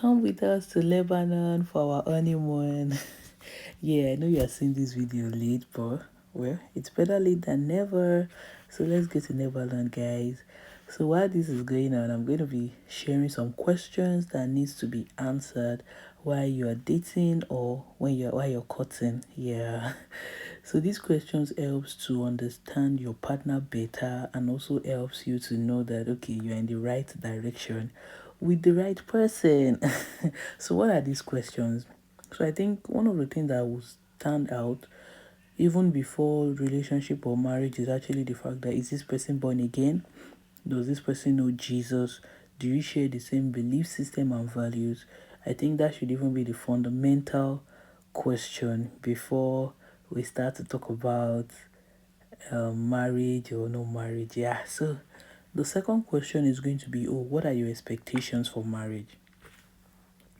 come with us to Lebanon for our honeymoon. Yeah, I know you are seeing this video late, but well, it's better late than never. So let's get to Lebanon, guys. So while this is going on, I'm going to be sharing some questions that needs to be answered while you are dating or while you're courting. Yeah. So these questions helps to understand your partner better and also helps you to know that okay, you're in the right direction with the right person. So what are these questions? So I think one of the things that will stand out even before relationship or marriage is actually the fact that is this person born again? Does this person know Jesus? Do you share the same belief system and values? I think that should even be the fundamental question before we start to talk about marriage or no marriage. Yeah, so the second question is going to be, oh, what are your expectations for marriage?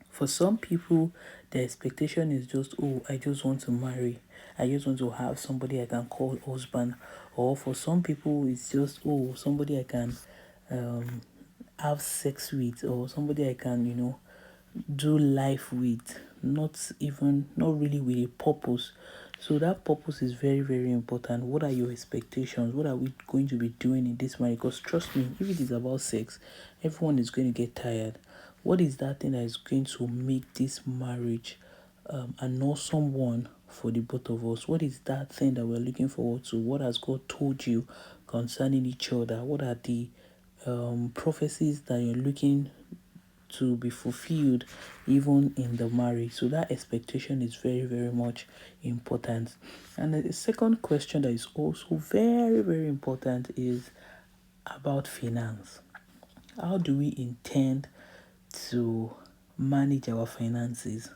For some people, the expectation is just, oh, I just want to marry. I just want to have somebody I can call husband. Or for some people, it's just, oh, somebody I can um, have sex with, or somebody I can, do life with. Not really with a purpose. So that purpose is very, very important. What are your expectations? What are we going to be doing in this marriage? Because trust me, if it is about sex, everyone is going to get tired. What is that thing that is going to make this marriage an awesome one for the both of us? What is that thing that we're looking forward to? What has God told you concerning each other? What are the prophecies that you're looking to be fulfilled even in the marriage? So that expectation is very, very much important. And the second question that is also very, very important is about finance. How do we intend to manage our finances?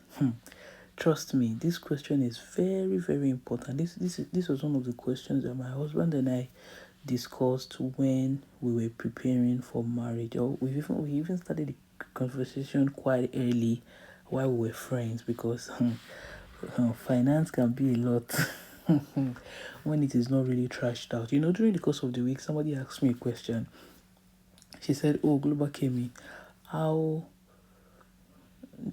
Trust me, this question is very, very important. This was one of the questions that my husband and I discussed when we were preparing for marriage. Or we even started the conversation quite early while we were friends because finance can be a lot when it is not really trashed out. During the course of the week, somebody asked me a question. She said, "Oh, Global Kemi, how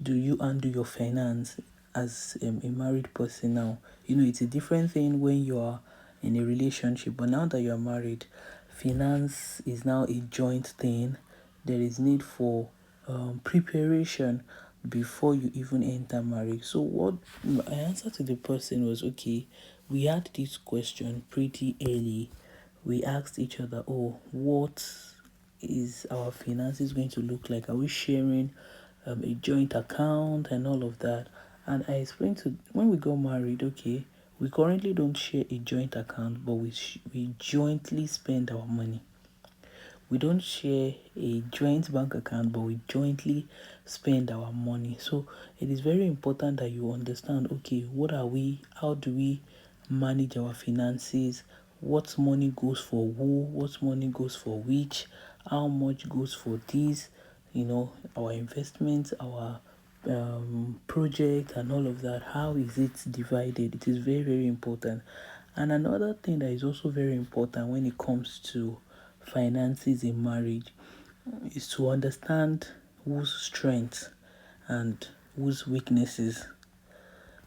do you handle your finance as a married person now? It's a different thing when you are in a relationship, but now that you are married, finance is now a joint thing. There is need for preparation before you even enter marriage." So what my answer to the person was, okay, we had this question pretty early. We asked each other, oh, what is our finances going to look like? Are we sharing a joint account and all of that? And I explained to when we got married, okay, we currently don't share a joint account, but we jointly spend our money. We don't share a joint bank account, but we jointly spend our money. So it is very important that you understand, okay, how do we manage our finances? What money goes for who? What money goes for which? How much goes for this? Our investments, our project and all of that. How is it divided? It is very, very important. And another thing that is also very important when it comes to finances in marriage is to understand whose strengths and whose weaknesses.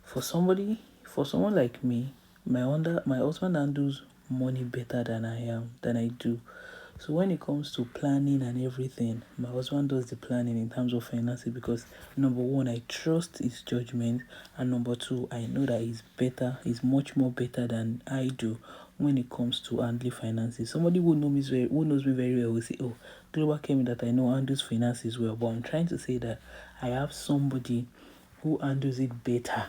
For someone like me, my husband handles money better than I do. So when it comes to planning and everything, my husband does the planning in terms of finances because number one, I trust his judgment, and number two, I know that he's much more better than I do when it comes to handling finances. Somebody who knows me very well will say, "Oh, Global came that I know handles finances well," but I'm trying to say that I have somebody who handles it better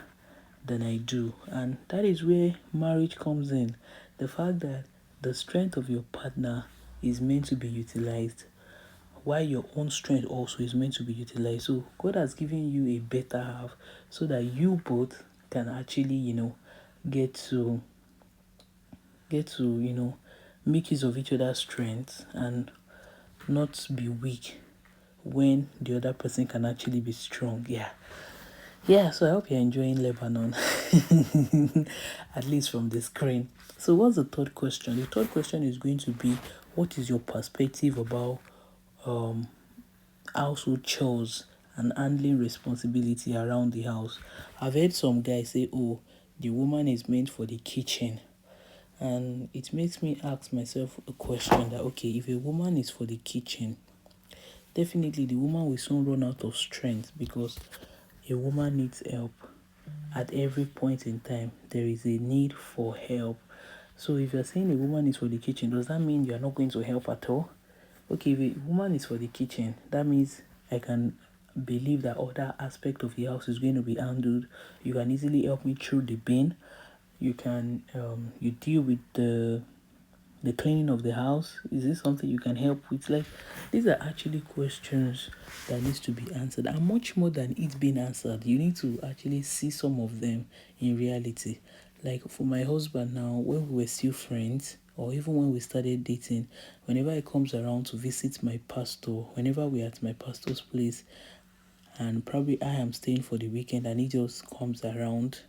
than I do. And that is where marriage comes in. The fact that the strength of your partner is meant to be utilized, while your own strength also is meant to be utilized. So God has given you a better half so that you both can actually, get to make use of each other's strengths and not be weak when the other person can actually be strong. Yeah, so I hope you're enjoying Lebanon, at least from the screen. So, what's the third question? The third question is going to be, what is your perspective about household chores and handling responsibility around the house. I've heard some guys say, oh, the woman is meant for the kitchen. And it makes me ask myself a question that, okay, if a woman is for the kitchen, definitely the woman will soon run out of strength, because a woman needs help at every point in time. There is a need for help. So if you're saying a woman is for the kitchen, does that mean you're not going to help at all? Okay, if a woman is for the kitchen, that means I can believe that other aspect of the house is going to be handled. You can easily help me through the bin. You can you deal with the cleaning of the house. Is this something you can help with? Like, these are actually questions that needs to be answered, and much more than it being answered, you need to actually see some of them in reality. Like for my husband now, when we were still friends, or even when we started dating, whenever he comes around to visit my pastor, whenever we're at my pastor's place, and probably I am staying for the weekend and he just comes around,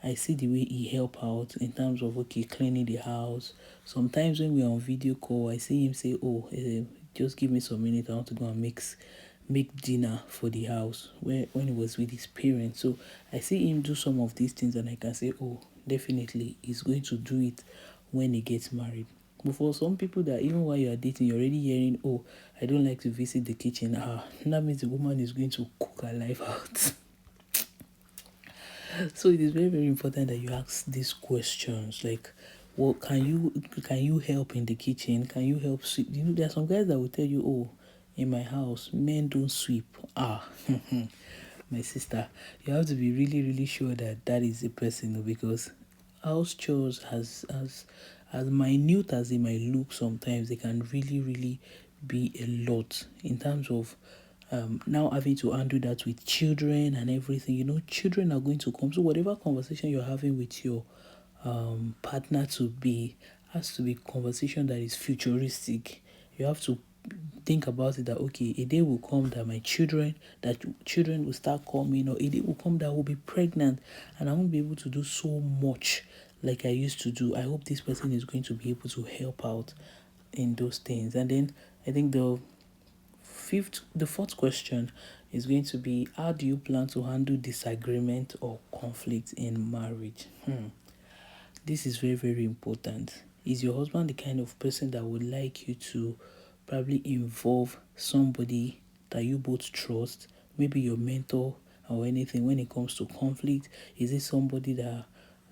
I see the way he help out in terms of, okay, cleaning the house. Sometimes when we're on video call, I see him say, oh, just give me some minutes, I want to go and make dinner for the house, when he was with his parents. So I see him do some of these things, and I can say, oh, definitely he's going to do it when he gets married. But for some people that even while you are dating, you're already hearing, oh, I don't like to visit the kitchen. That means the woman is going to cook her life out. So it is very, very important that you ask these questions, like, what can you help in the kitchen? Can you help sweep? There are some guys that will tell you, oh, in my house men don't sweep. My sister, you have to be really, really sure that that is the person, because house chores, as minute as they might look, sometimes they can really, really be a lot in terms of now having to handle that with children and everything. Children are going to come. So whatever conversation you're having with your partner to be has to be conversation that is futuristic. You have to think about it that, okay, a day will come that children will start coming, or a day will come that I will be pregnant and I won't be able to do so much like I used to do. I hope this person is going to be able to help out in those things. And then I think the fourth question is going to be, how do you plan to handle disagreement or conflict in marriage? This is very, very important. Is your husband the kind of person that would like you to probably involve somebody that you both trust, maybe your mentor or anything, when it comes to conflict? Is it somebody that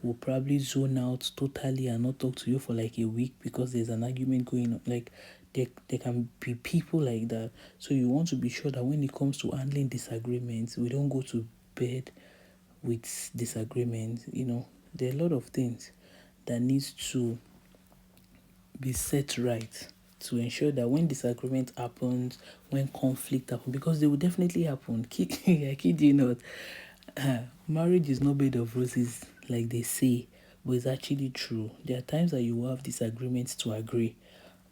will probably zone out totally and not talk to you for like a week because there's an argument going on? Like, there can be people like that. So you want to be sure that when it comes to handling disagreements, we don't go to bed with disagreements. There are a lot of things that needs to be set right to ensure that when disagreement happens, when conflict happens, because they will definitely happen. I kid you not. Marriage is not made of roses like they say, but it's actually true. There are times that you will have disagreements to agree,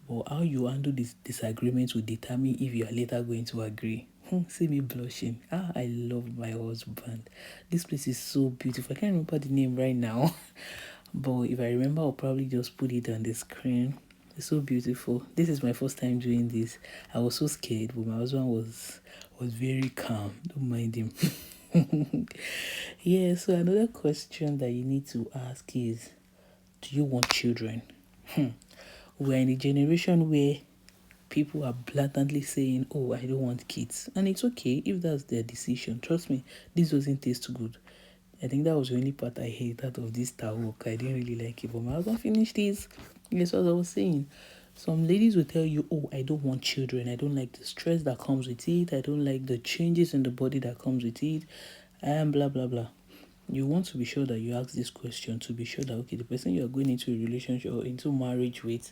but how you handle these disagreements will determine if you are later going to agree. See me blushing. I love my husband. This place is so beautiful. I can't remember the name right now. But if I remember, I'll probably just put it on the screen. It's so beautiful. This is my first time doing this. I was so scared, but my husband was very calm. Don't mind him. Yeah, so another question that you need to ask is, do you want children? We're in a generation where people are blatantly saying, oh, I don't want kids. And it's okay if that's their decision. Trust me, this doesn't taste good. I think that was the only part I hate out of this talk. I didn't really like it. But my husband finished this. Yes, as I was saying. Some ladies will tell you, oh, I don't want children. I don't like the stress that comes with it. I don't like the changes in the body that comes with it. And blah, blah, blah. You want to be sure that you ask this question to be sure that, okay, the person you are going into a relationship or into marriage with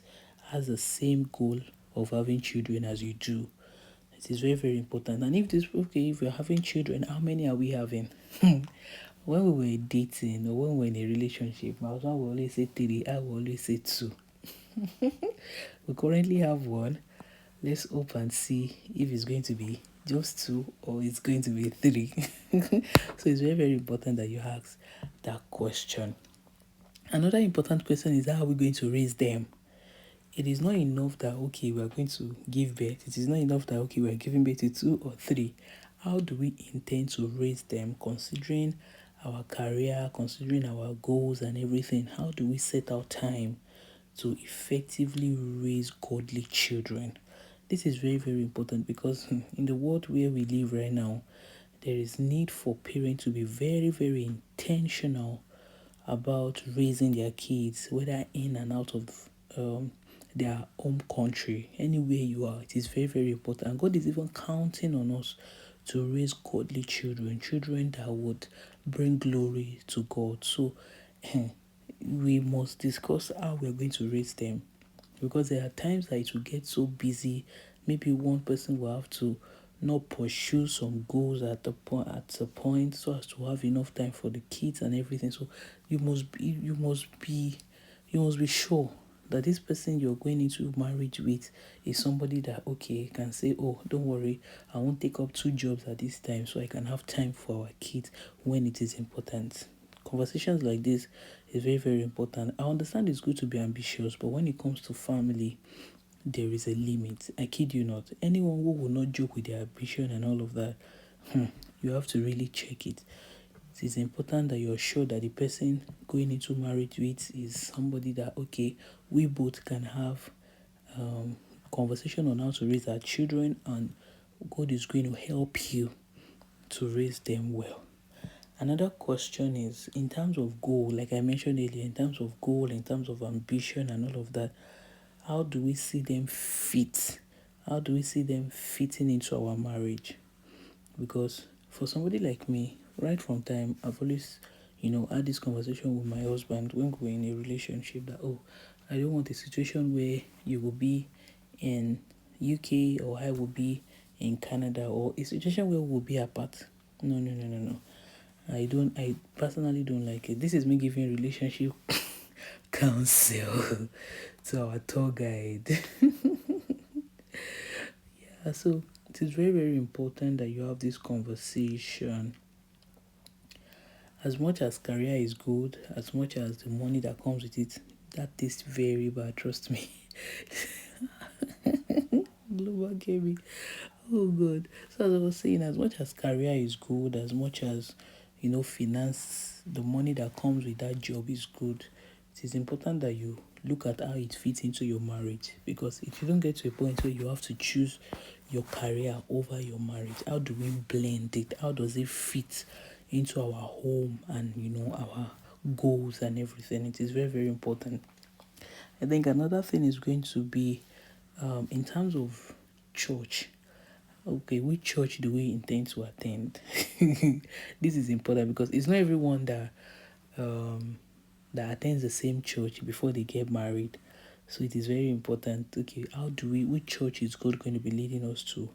has the same goal of having children as you do. It is very, very important. And if we're having children, how many are we having? When we were dating or when we were in a relationship, my husband will always say 3, I will always say 2. We currently have 1. Let's hope and see if it's going to be just 2 or it's going to be 3. So it's very, very important that you ask that question. Another important question is, how are we going to raise them? It is not enough that, okay, we are going to give birth. It is not enough that, okay, we are giving birth to 2 or 3. how do we intend to raise them, considering our career, considering our goals and everything? How do we set our time to effectively raise godly children? This is very, very important because in the world where we live right now, there is need for parents to be very, very intentional about raising their kids, whether in and out of their home country, anywhere you are. It is very, very important. And God is even counting on us to raise godly children, children that would bring glory to God. So we must discuss how we're going to raise them, because there are times that it will get so busy. Maybe one person will have to not pursue some goals at a point so as to have enough time for the kids and everything. So you must be sure that this person you're going into marriage with is somebody that, okay, can say, oh, don't worry, I won't take up two jobs at this time so I can have time for our kids when it is important. Conversations like this is very, very important. I understand it's good to be ambitious, but when it comes to family, there is a limit. I kid you not. Anyone who will not joke with their ambition and all of that, you have to really check it. It is important that you're sure that the person going into marriage with is somebody that, okay, we both can have conversation on how to raise our children, and God is going to help you to raise them well. Another question is, in terms of goal, like I mentioned earlier, in terms of goal, in terms of ambition and all of that, how do we see them fit? How do we see them fitting into our marriage? Because for somebody like me, right from time, I've always, had this conversation with my husband when we were in a relationship that, oh, I don't want a situation where you will be in UK or I will be in Canada, or a situation where we'll be apart. No, no, no, no, no. I personally don't like it. This is me giving relationship counsel to our tour guide. So it is very, very important that you have this conversation. As much as career is good, as much as the money that comes with it, that tastes very bad, trust me. Global gaming. Oh god. So as I was saying, as much as career is good, as much as finance, the money that comes with that job is good, it is important that you look at how it fits into your marriage. Because if you don't get to a point where you have to choose your career over your marriage, how do we blend it? How does it fit into our home and our goals and everything? It is very, very important. I think another thing is going to be in terms of church. Okay, which church do we intend to attend? This is important because it's not everyone that attends the same church before they get married. So it is very important. Okay, which church is God going to be leading us to?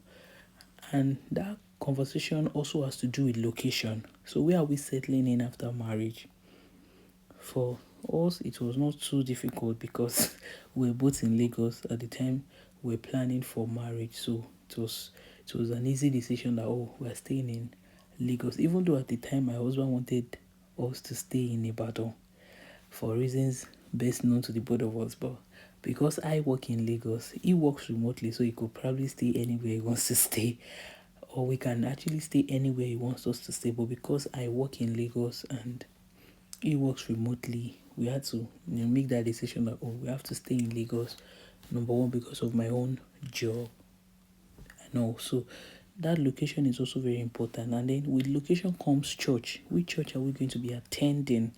And that conversation also has to do with location. So where are we settling in after marriage? For us, it was not too difficult because we were both in Lagos at the time we were planning for marriage. So it was an easy decision that, oh, we're staying in Lagos. Even though at the time my husband wanted us to stay in Ibadan for reasons best known to the both of us. But because I work in Lagos, he works remotely, so he could probably stay anywhere he wants to stay. Or we can actually stay anywhere he wants us to stay. But because I work in Lagos and he works remotely, we had to make that decision that, oh, we have to stay in Lagos. Number one, because of my own job. And also, that location is also very important. And then with location comes church. Which church are we going to be attending?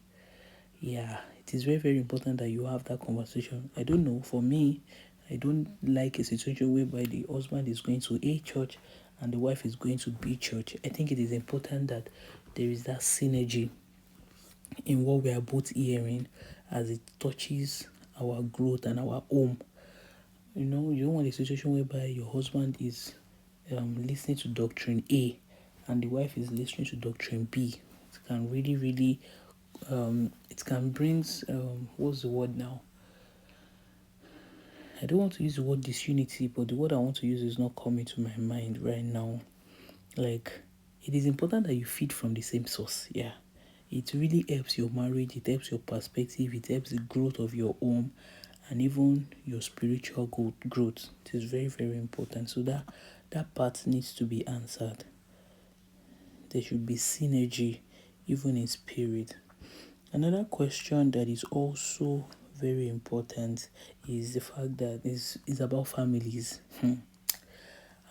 Yeah, it is very, very important that you have that conversation. I don't know, for me, I don't like a situation whereby the husband is going to A church and the wife is going to B church. I think it is important that there is that synergy in what we are both hearing as it touches our growth and our home. You don't want a situation whereby your husband is listening to doctrine A and the wife is listening to doctrine B. It can really, really, it can bring, what's the word now? I don't want to use the word disunity, but the word I want to use is not coming to my mind right now. Like, it is important that you feed from the same source. Yeah. It really helps your marriage, it helps your perspective, it helps the growth of your home and even your spiritual growth. It is very, very important. So that part needs to be answered. there should be synergy even in spirit. Another question that is also very important is the fact that is about families.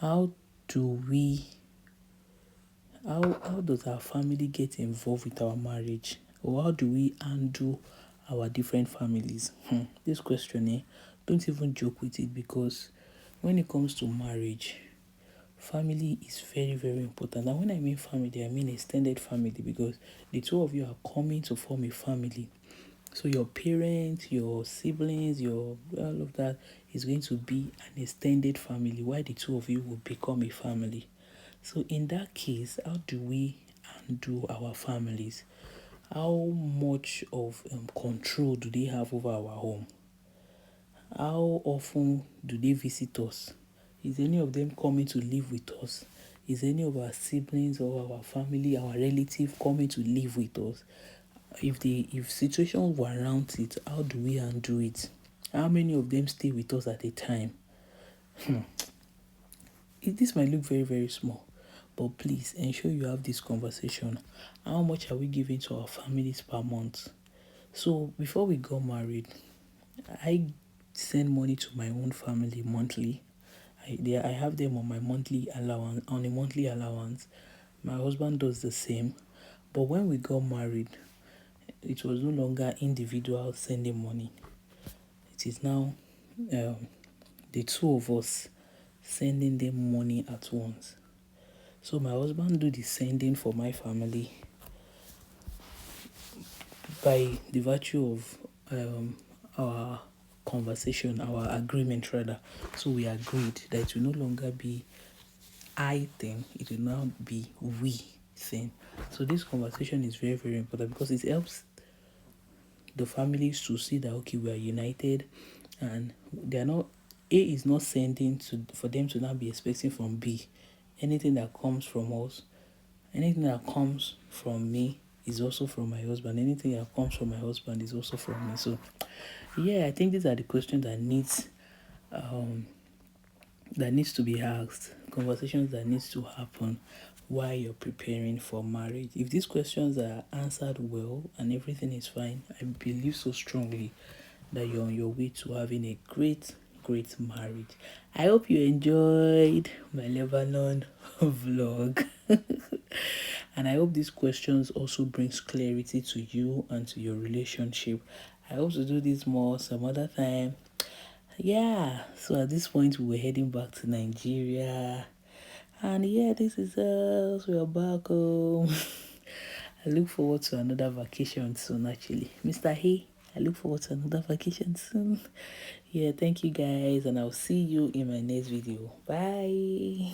How do we how does our family get involved with our marriage? Or how do we handle our different families? This question, don't even joke with it, because when it comes to marriage, family is very, very important. And when I mean family, I mean extended family, because the two of you are coming to form a family. So your parents, your siblings, your all of that is going to be an extended family, while the two of you will become a family. So in that case, how do we handle our families? How much of control do they have over our home? How often do they visit us? Is any of them coming to live with us? Is any of our siblings or our family, our relative coming to live with us? If situations warrant it, how do we handle it? How many of them stay with us at a time? This might look very, very small, but please ensure you have this conversation. How much are we giving to our families per month? So before we got married, I send money to my own family monthly. I have them on my monthly allowance, on a monthly allowance. My husband does the same. But when we got married, it was no longer individual sending money. It is now the two of us sending them money at once. So my husband do the sending for my family by the virtue of our conversation, our agreement rather. So we agreed that it will no longer be I thing, it will now be we thing. So this conversation is very, very important, because it helps the families to see that okay, we are united, and they are not, A is not sending to for them to now be expecting from B. Anything that comes from us, anything that comes from me is also from my husband. Anything that comes from my husband is also from me. So yeah, I think these are the questions that needs to be asked, conversations that needs to happen while you're preparing for marriage. If these questions are answered well and everything is fine, I believe so strongly that you're on your way to having a great, great marriage. I hope you enjoyed my Lebanon vlog. And I hope these questions also brings clarity to you and to your relationship. I hope to do this more some other time. Yeah, so at this point we were heading back to Nigeria. And yeah, this is us. We are back home. I look forward to another vacation soon, actually. Mr. Hey, I look forward to another vacation soon. Yeah, thank you guys, and I'll see you in my next video. Bye.